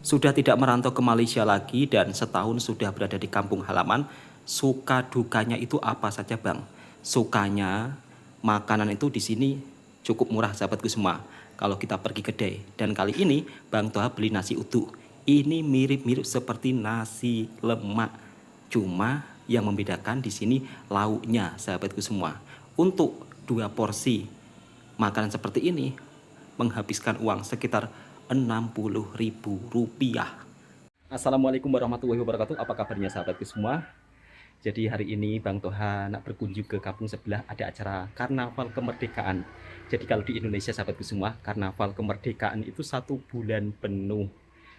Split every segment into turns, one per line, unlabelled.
Sudah tidak merantau ke Malaysia lagi dan setahun sudah berada di kampung halaman. Suka dukanya itu apa saja, Bang? Sukanya makanan itu di sini cukup murah, sahabatku semua. Kalau kita pergi kedai, dan kali ini Bang Toha beli nasi uduk. Ini mirip-mirip seperti nasi lemak. Cuma yang membedakan di sini lauknya, sahabatku semua. Untuk 2 porsi makanan seperti ini menghabiskan uang sekitar Rp60.000. Assalamualaikum warahmatullahi wabarakatuh. Apa kabarnya sahabatku semua? Jadi hari ini Bang Toha nak berkunjung ke kampung sebelah, ada acara Karnaval Kemerdekaan. Jadi kalau di Indonesia sahabatku semua, Karnaval Kemerdekaan itu 1 bulan penuh.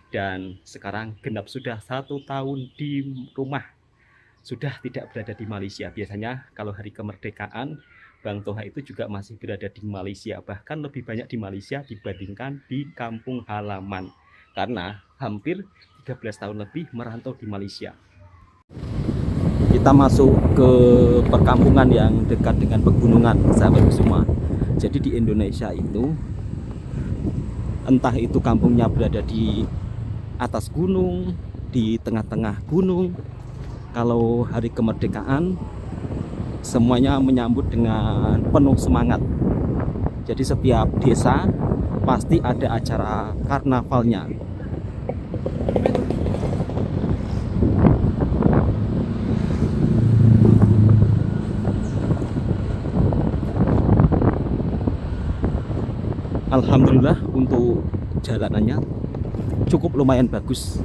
Dan sekarang genap sudah 1 tahun di rumah. Sudah tidak berada di Malaysia. Biasanya kalau hari kemerdekaan, Bang Toha itu juga masih berada di Malaysia. Bahkan lebih banyak di Malaysia dibandingkan di kampung halaman. Karena hampir 13 tahun lebih merantau di Malaysia. Kita masuk ke perkampungan yang dekat dengan pegunungan, sahabat semua. Jadi di Indonesia itu, entah itu kampungnya berada di atas gunung, di tengah-tengah gunung. Kalau hari kemerdekaan, semuanya menyambut dengan penuh semangat. Jadi setiap desa pasti ada acara karnavalnya. Alhamdulillah untuk jalanannya cukup lumayan bagus.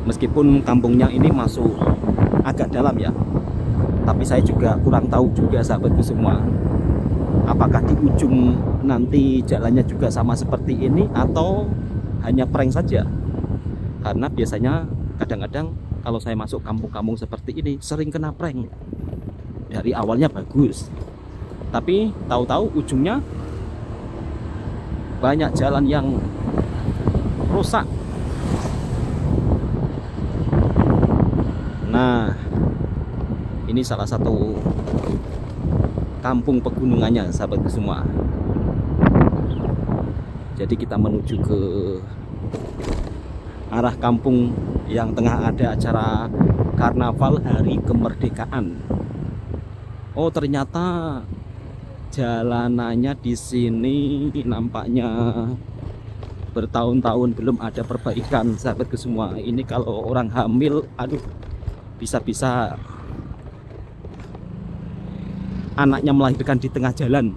Meskipun kampungnya ini masuk agak dalam ya, tapi saya juga kurang tahu juga sahabatku semua, apakah di ujung nanti jalannya juga sama seperti ini atau hanya prank saja. Karena biasanya kadang-kadang kalau saya masuk kampung-kampung seperti ini sering kena prank. Dari awalnya bagus, tapi tahu-tahu ujungnya banyak jalan yang rusak. Nah, ini salah satu kampung pegunungannya sahabatku semua. Jadi kita menuju ke arah kampung yang tengah ada acara Karnaval Hari Kemerdekaan. Oh, ternyata jalanannya di sini nampaknya bertahun-tahun belum ada perbaikan, sahabatku semua. Ini kalau orang hamil, aduh, bisa-bisa anaknya melahirkan di tengah jalan.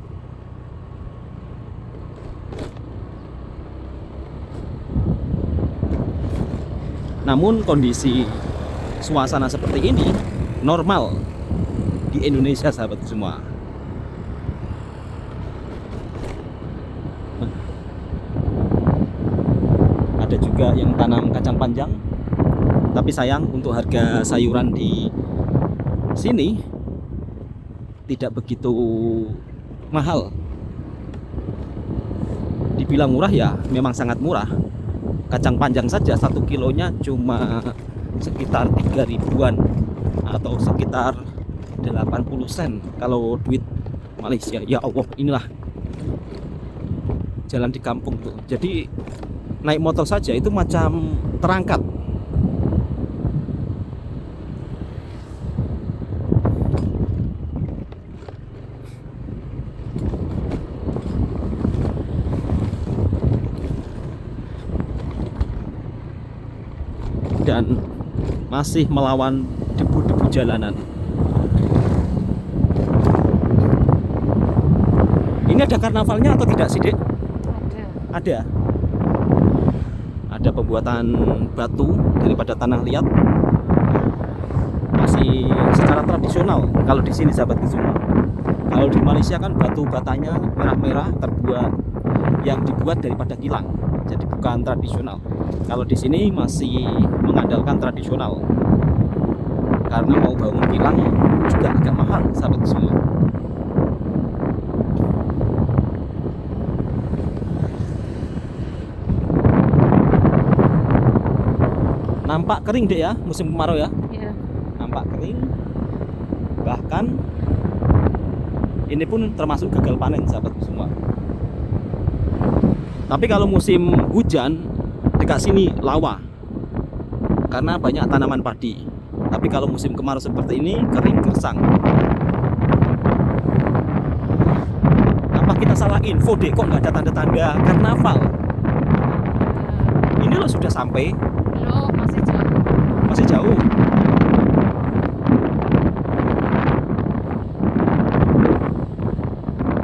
Namun kondisi suasana seperti ini normal di Indonesia, sahabat semua. Ada juga yang tanam kacang panjang, tapi sayang untuk harga sayuran di sini tidak begitu mahal. Dibilang murah ya memang sangat murah. Kacang panjang saja 1 kilonya cuma sekitar 3 ribuan atau sekitar 80 sen kalau duit Malaysia. Ya Allah, inilah jalan di kampung tuh. Jadi naik motor saja itu macam terangkat. Dan masih melawan debu-debu jalanan. Ini ada karnavalnya atau tidak sih, Dek? Ada. Ada pembuatan batu daripada tanah liat. Masih secara tradisional kalau di sini, sahabat semua. Kalau di Malaysia kan batu batanya merah-merah, terbuat yang dibuat daripada kilang. Jadi bukan tradisional. Kalau di sini masih mengandalkan tradisional. Karena mau bangun kilang juga agak mahal, sahabat semua. Nampak kering, Dek, ya, musim kemarau ya.
Iya.
Nampak kering. Bahkan ini pun termasuk gagal panen, sahabat semua. Tapi kalau musim hujan dekat sini lawa karena banyak tanaman padi. Tapi kalau musim kemarau seperti ini kering gersang. Apa kita salah info deh, kok nggak ada tanda-tanda karnaval? Ini loh sudah sampai.
Belum, masih jauh.
Masih jauh.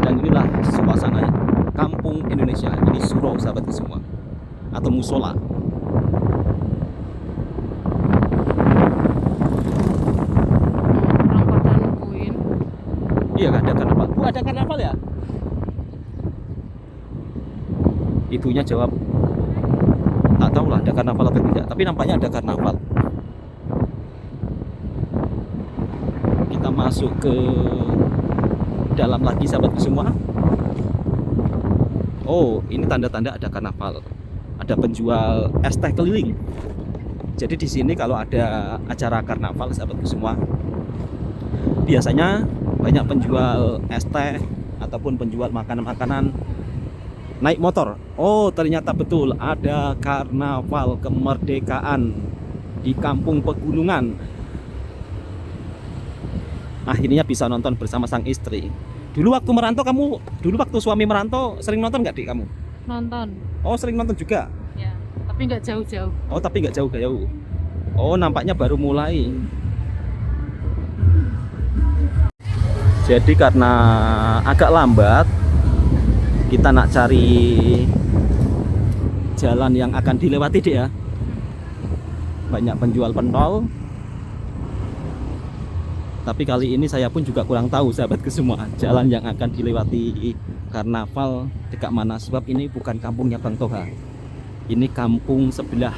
Dan inilah suasana kampung Indonesia. Ini surau sahabatku semua, atau musola.
Orang pada nungguin.
Iya, ada karnaval. Bu, ada karnaval ya? Ibunya jawab, tak tahu lah ada karnaval atau tidak. Tapi nampaknya ada karnaval. Kita masuk ke dalam lagi sahabatku semua. Oh, ini tanda-tanda ada karnaval. Ada penjual es teh keliling. Jadi di sini kalau ada acara karnaval sahabatku semua, biasanya banyak penjual es teh ataupun penjual makanan-makanan naik motor. Oh, ternyata betul ada karnaval kemerdekaan di kampung pegunungan. Akhirnya bisa nonton bersama sang istri. Dulu waktu merantau waktu suami merantau sering nonton nggak, Dik, kamu?
Nonton.
Oh, sering nonton juga.
Ya, tapi nggak jauh-jauh.
Oh, tapi nggak jauh-jauh. Oh, nampaknya baru mulai. Jadi karena agak lambat, kita nak cari jalan yang akan dilewati, Dik, ya. Banyak penjual pentol. Tapi kali ini saya pun juga kurang tahu sahabatku semua jalan yang akan dilewati karnaval dekat mana, sebab ini bukan kampungnya Bang Toha. Ini kampung sebelah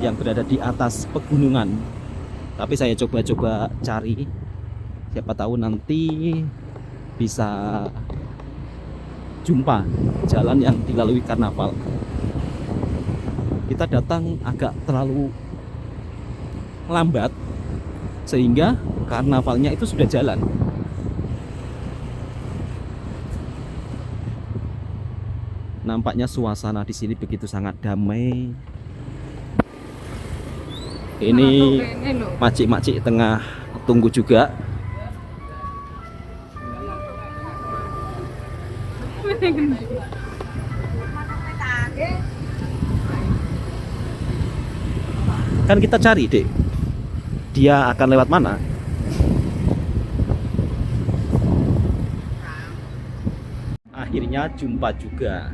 yang berada di atas pegunungan. Tapi saya coba-coba cari, siapa tahu nanti bisa jumpa jalan yang dilalui karnaval. Kita datang agak terlalu lambat sehingga karnavalnya itu sudah jalan. Nampaknya suasana di sini begitu sangat damai. Ini makcik-makcik tengah tunggu juga. Kan kita cari, Dek, dia akan lewat mana. Akhirnya jumpa juga.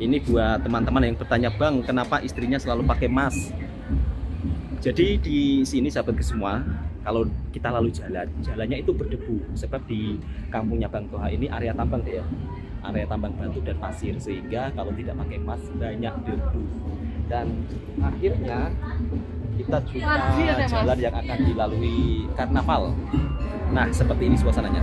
Ini buat teman-teman yang bertanya, Bang, kenapa istrinya selalu pakai mask? Jadi di sini sahabatku semua, kalau kita lalu jalannya itu berdebu, sebab di kampungnya Bang Toha ini area tambang, ya, area tambang batu dan pasir, sehingga kalau tidak pakai mask banyak debu. Dan akhirnya kita jumpa jalan yang akan dilalui karnaval. Nah, seperti ini suasananya.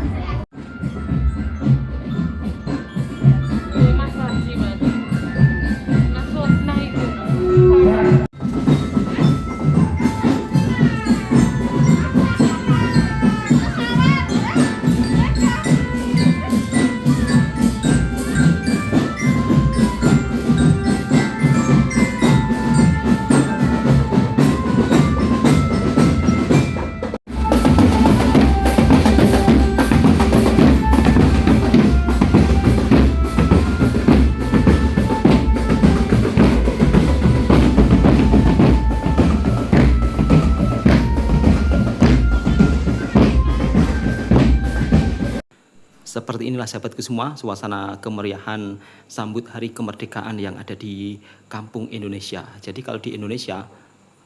Seperti inilah sahabatku semua suasana kemeriahan sambut hari kemerdekaan yang ada di kampung Indonesia. Jadi kalau di Indonesia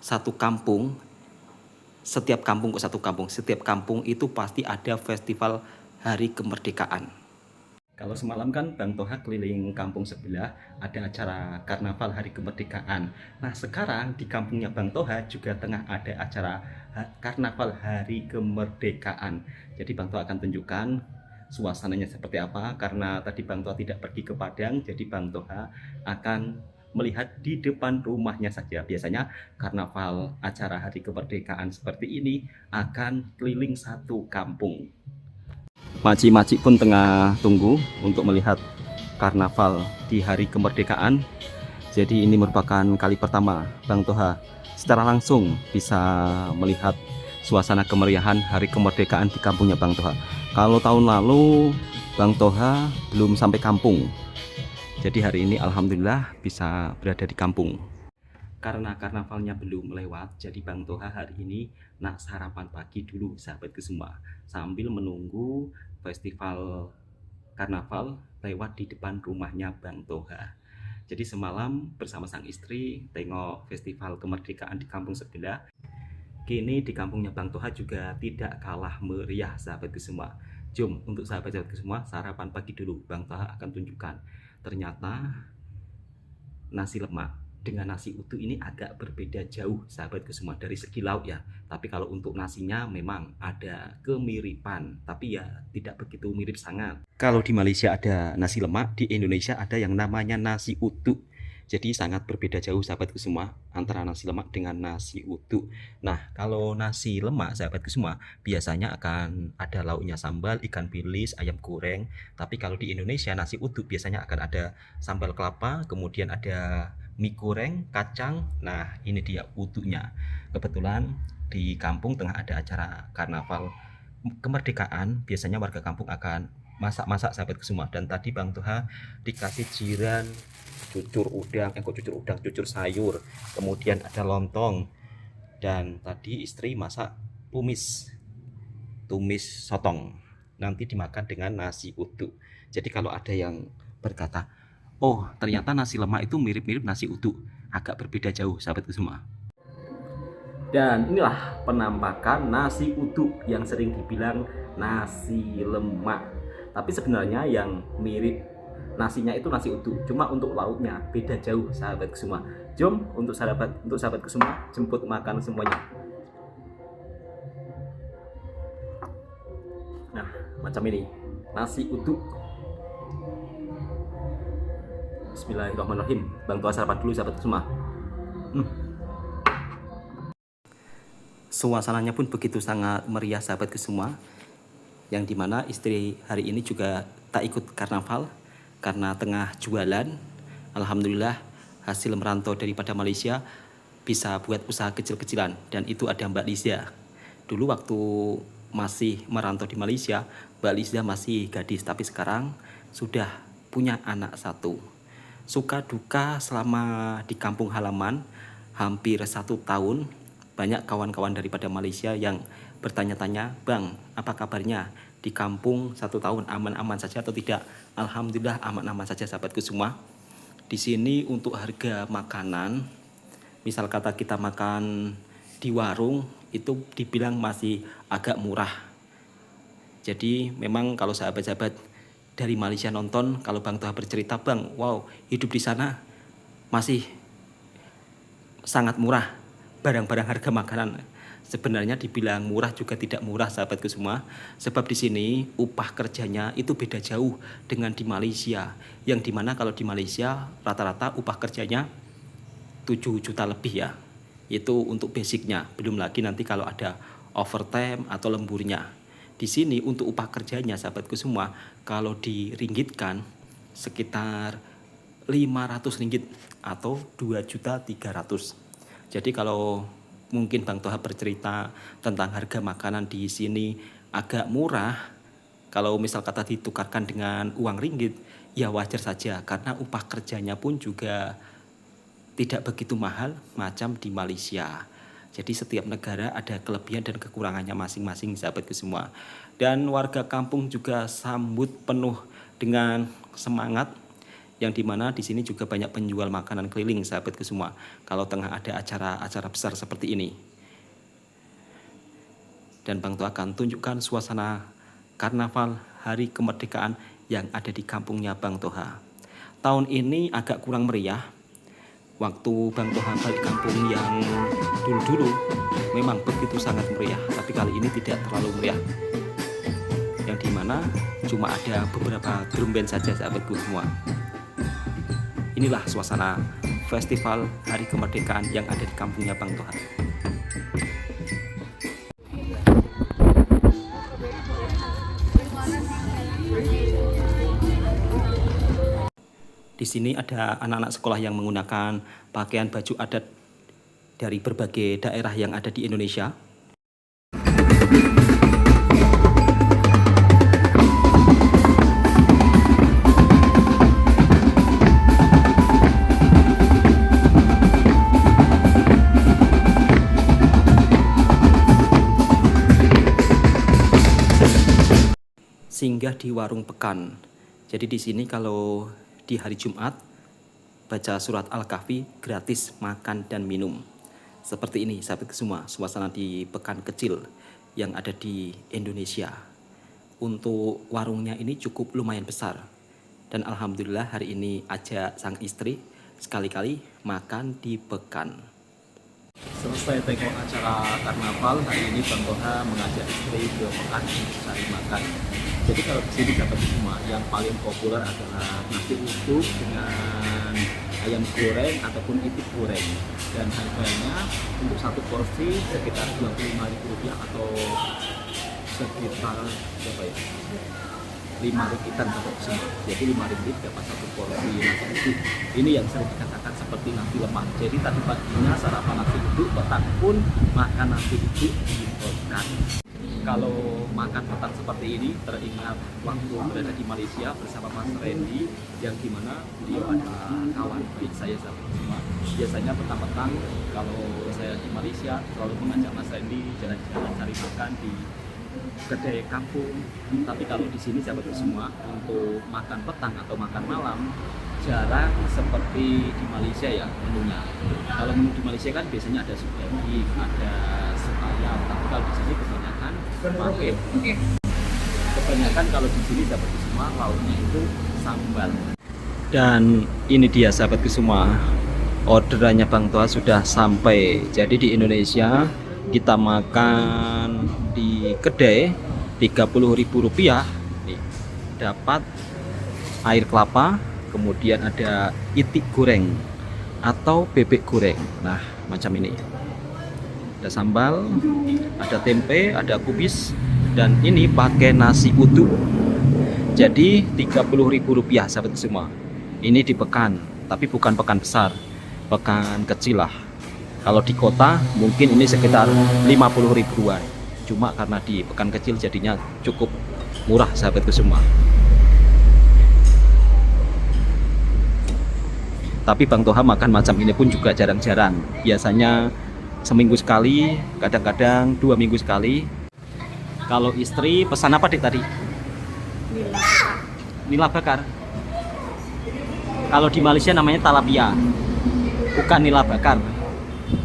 setiap kampung itu pasti ada festival hari kemerdekaan. Kalau semalam kan Bang Toha keliling kampung sebelah, ada acara karnaval hari kemerdekaan. Nah, sekarang di kampungnya Bang Toha juga tengah ada acara karnaval hari kemerdekaan. Jadi Bang Toha akan tunjukkan suasananya seperti apa, karena tadi Bang Toha tidak pergi ke Padang, jadi Bang Toha akan melihat di depan rumahnya saja. Biasanya karnaval acara hari kemerdekaan seperti ini akan keliling satu kampung. Makcik-makcik pun tengah tunggu untuk melihat karnaval di hari kemerdekaan. Jadi ini merupakan kali pertama Bang Toha secara langsung bisa melihat suasana kemeriahan hari kemerdekaan di kampungnya Bang Toha. Kalau tahun lalu Bang Toha belum sampai kampung. Jadi hari ini alhamdulillah bisa berada di kampung. Karena karnavalnya belum lewat, jadi Bang Toha hari ini nak sarapan pagi dulu sahabatku semua, sambil menunggu festival karnaval lewat di depan rumahnya Bang Toha. Jadi semalam bersama sang istri tengok festival kemerdekaan di kampung sebelah. Kini di kampungnya Bang Toha juga tidak kalah meriah sahabatku semua. Jom untuk sahabat-sahabatku semua sarapan pagi dulu, Bang Toha akan tunjukkan. Ternyata nasi lemak dengan nasi utuh ini agak berbeda jauh sahabatku semua dari segi lauk ya. Tapi kalau untuk nasinya memang ada kemiripan, tapi ya tidak begitu mirip sangat. Kalau di Malaysia ada nasi lemak, di Indonesia ada yang namanya nasi utuh. Jadi sangat berbeda jauh sahabatku semua antara nasi lemak dengan nasi utuh. Nah, kalau nasi lemak sahabatku semua biasanya akan ada lauknya sambal, ikan bilis, ayam goreng. Tapi kalau di Indonesia nasi utuh biasanya akan ada sambal kelapa, kemudian ada mie goreng, kacang. Nah, ini dia utuhnya. Kebetulan di kampung tengah ada acara karnaval kemerdekaan, biasanya warga kampung akan masak-masak sahabatku semua. Dan tadi Bang Toha dikasih jiran cucur sayur, kemudian ada lontong, dan tadi istri masak tumis sotong, nanti dimakan dengan nasi utuh. Jadi kalau ada yang berkata, oh ternyata nasi lemak itu mirip-mirip nasi utuh, agak berbeda jauh sahabatku semua. Dan inilah penampakan nasi utuh yang sering dibilang nasi lemak. Tapi sebenarnya yang mirip nasinya itu nasi utuh, cuma untuk lauknya beda jauh sahabatku semua. Jom untuk sahabatku semua jemput makan semuanya. Nah, macam ini nasi utuh. Bismillahirrahmanirrahim. Bang Toha sarapan dulu sahabatku semua. Suasananya pun begitu sangat meriah sahabatku semua, yang dimana istri hari ini juga tak ikut karnaval karena tengah jualan. Alhamdulillah hasil merantau daripada Malaysia bisa buat usaha kecil-kecilan, dan itu ada Mbak Liza. Dulu waktu masih merantau di Malaysia, Mbak Liza masih gadis, tapi sekarang sudah punya anak satu. Suka duka selama di kampung halaman hampir 1 tahun, banyak kawan-kawan daripada Malaysia yang bertanya-tanya, Bang, apa kabarnya? Di kampung 1 tahun aman-aman saja atau tidak? Alhamdulillah aman-aman saja sahabatku semua. Di sini untuk harga makanan, misal kata kita makan di warung, itu dibilang masih agak murah. Jadi memang kalau sahabat-sahabat dari Malaysia nonton, kalau Bang Toha bercerita, Bang, wow, hidup di sana masih sangat murah. Barang-barang harga makanan sebenarnya dibilang murah juga tidak murah sahabatku semua, sebab di sini upah kerjanya itu beda jauh dengan di Malaysia, yang dimana kalau di Malaysia rata-rata upah kerjanya 7 juta lebih ya, itu untuk basicnya, belum lagi nanti kalau ada overtime atau lemburnya. Di sini untuk upah kerjanya sahabatku semua kalau diringgitkan sekitar 500 ringgit atau 2.300.000. Jadi kalau mungkin Bang Toha bercerita tentang harga makanan di sini agak murah, kalau misal kata ditukarkan dengan uang ringgit, ya wajar saja karena upah kerjanya pun juga tidak begitu mahal macam di Malaysia. Jadi setiap negara ada kelebihan dan kekurangannya masing-masing sahabatku semua. Dan warga kampung juga sambut penuh dengan semangat, yang dimana di sini juga banyak penjual makanan keliling sahabatku semua kalau tengah ada acara-acara besar seperti ini. Dan Bang Toha akan tunjukkan suasana karnaval hari kemerdekaan yang ada di kampungnya Bang Toha. Tahun ini agak kurang meriah. Waktu Bang Toha balik kampung yang dulu-dulu memang begitu sangat meriah, tapi kali ini tidak terlalu meriah, yang dimana cuma ada beberapa drum band saja sahabatku semua. Inilah suasana festival hari kemerdekaan yang ada di kampungnya Bang Toha. Di Di sini ada anak-anak sekolah yang menggunakan pakaian baju adat dari berbagai daerah yang ada di Indonesia. Singgah di warung Pekan. Jadi di sini kalau di hari Jumat baca surat Al-Kahfi gratis makan dan minum. Seperti ini sahabat semua, suasana di Pekan kecil yang ada di Indonesia. Untuk warungnya ini cukup lumayan besar. Dan alhamdulillah hari ini ajak sang istri sekali-kali makan di Pekan. Selesai tengok acara karnaval, hari ini Bang Toha mengajak istri ke Pekan untuk cari makan. Jadi kalau di sini dapat semua, yang paling populer adalah nasi uduk dengan ayam goreng ataupun itik goreng. Dan harganya untuk satu porsi sekitar Rp25.000 atau sekitar berapa ya? 5 ringgit untuk semua. Jadi 5 ringgit dapat satu porsi nasi uduk. Ini yang sering dikatakan seperti nasi lemak. Jadi tadi paginya sarapan nasi uduk, petang pun makan nasi uduk di Pekan. Kalau makan petang seperti ini teringat waktu berada di Malaysia bersama Mas Randy, yang dimana beliau adalah kawan baik saya sahabat semua. Biasanya petang-petang kalau saya di Malaysia selalu mengajak Mas Randy jalan-jalan cari makan di kedai kampung. Tapi kalau di sini sahabat semua, untuk makan petang atau makan malam jarang seperti di Malaysia ya menunya. Kalau menu di Malaysia kan biasanya ada sup daging, ada sup ayam, tapi kalau di sini kebanyakan kalau di sini sahabat semua lauknya itu sambal. Dan ini dia sahabatku semua, orderannya Bang Toha sudah sampai. Jadi di Indonesia kita makan di kedai Rp30.000 nih, dapat air kelapa, kemudian ada itik goreng atau bebek goreng. Nah, macam ini. Ada sambal, ada tempe, ada kubis, dan ini pakai nasi uduk. Jadi Rp30.000 sahabat semua. Ini di Pekan, tapi bukan Pekan besar, Pekan kecil lah. Kalau di kota mungkin ini sekitar Rp50.000-an. Cuma karena di Pekan kecil jadinya cukup murah sahabatku semua. Tapi Bang Toha makan macam ini pun juga jarang-jarang. Biasanya seminggu sekali, kadang-kadang 2 minggu sekali. Kalau istri pesan apa dik tadi? Nila bakar. Kalau di Malaysia namanya talapia, bukan nila bakar.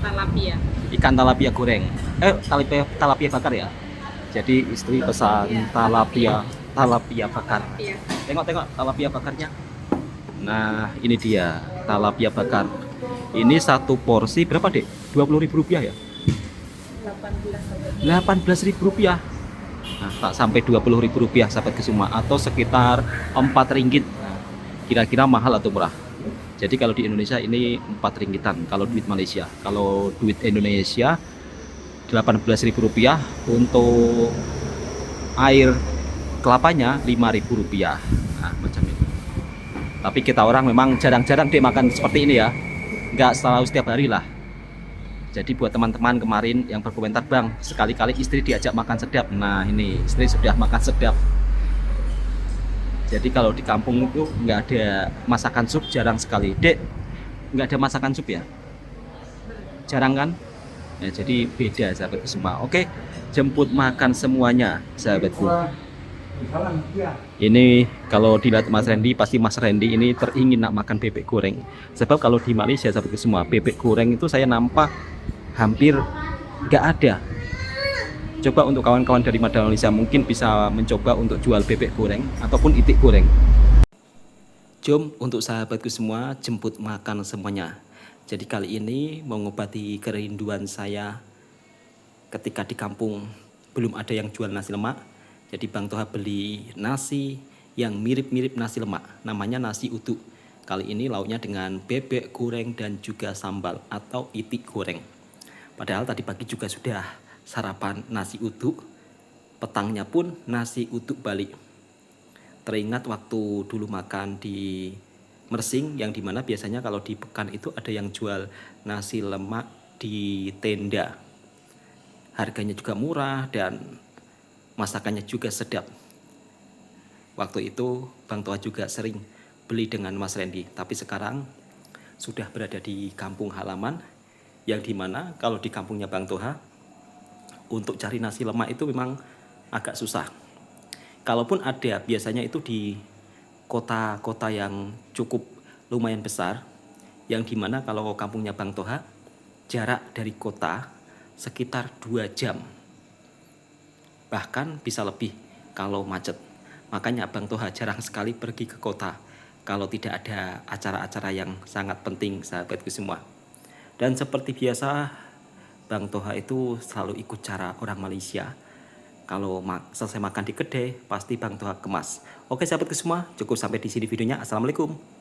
Talapia.
Ikan talapia goreng. Talapia bakar ya. Jadi istri pesan talapia bakar. Tengok talapia bakarnya. Nah, ini dia talapia bakar. Ini satu porsi berapa dek? Rp20.000 ya? Rp18.000. Nah, tak sampai Rp20.000 sahabat semua, atau sekitar 4 ringgit. Nah, kira-kira mahal atau murah? Jadi kalau di Indonesia ini 4 ringgitan kalau duit Malaysia. Kalau duit Indonesia Rp18.000, untuk air kelapanya Rp5.000. Nah, macam ini. Tapi kita orang memang jarang-jarang deh makan seperti ini ya. Nggak selalu setiap hari lah. Jadi buat teman-teman kemarin yang berkomentar, Bang, sekali-kali istri diajak makan sedap. Nah, ini istri sudah makan sedap. Jadi kalau di kampung itu nggak ada masakan sup, jarang sekali. Dek, nggak ada masakan sup ya? Jarang kan? Ya, jadi beda sahabatku semua. Oke, jemput makan semuanya sahabatku. Ini kalau dilihat Mas Randy, pasti Mas Randy ini teringin nak makan bebek goreng. Sebab kalau di Malaysia sahabatku semua, bebek goreng itu saya nampak hampir nggak ada. Coba untuk kawan-kawan dari Malaysia mungkin bisa mencoba untuk jual bebek goreng ataupun itik goreng. Jom untuk sahabatku semua jemput makan semuanya. Jadi kali ini mengobati kerinduan saya ketika di kampung belum ada yang jual nasi lemak. Jadi Bang Toha beli nasi yang mirip-mirip nasi lemak, namanya nasi uduk. Kali ini lauknya dengan bebek goreng dan juga sambal atau itik goreng. Padahal tadi pagi juga sudah sarapan nasi uduk, petangnya pun nasi uduk balik. Teringat waktu dulu makan di Mersing, yang dimana biasanya kalau di Pekan itu ada yang jual nasi lemak di tenda. Harganya juga murah dan masakannya juga sedap. Waktu itu Bang Toha juga sering beli dengan Mas Randy, tapi sekarang sudah berada di kampung halaman, yang dimana kalau di kampungnya Bang Toha untuk cari nasi lemak itu memang agak susah. Kalaupun ada, biasanya itu di kota-kota yang cukup lumayan besar, yang dimana kalau kampungnya Bang Toha jarak dari kota sekitar 2 jam, bahkan bisa lebih kalau macet. Makanya Bang Toha jarang sekali pergi ke kota kalau tidak ada acara-acara yang sangat penting, sahabatku semua. Dan seperti biasa, Bang Toha itu selalu ikut cara orang Malaysia. Kalau selesai makan di kedai, pasti Bang Toha kemas. Oke sahabatku semua, cukup sampai di sini videonya. Assalamualaikum.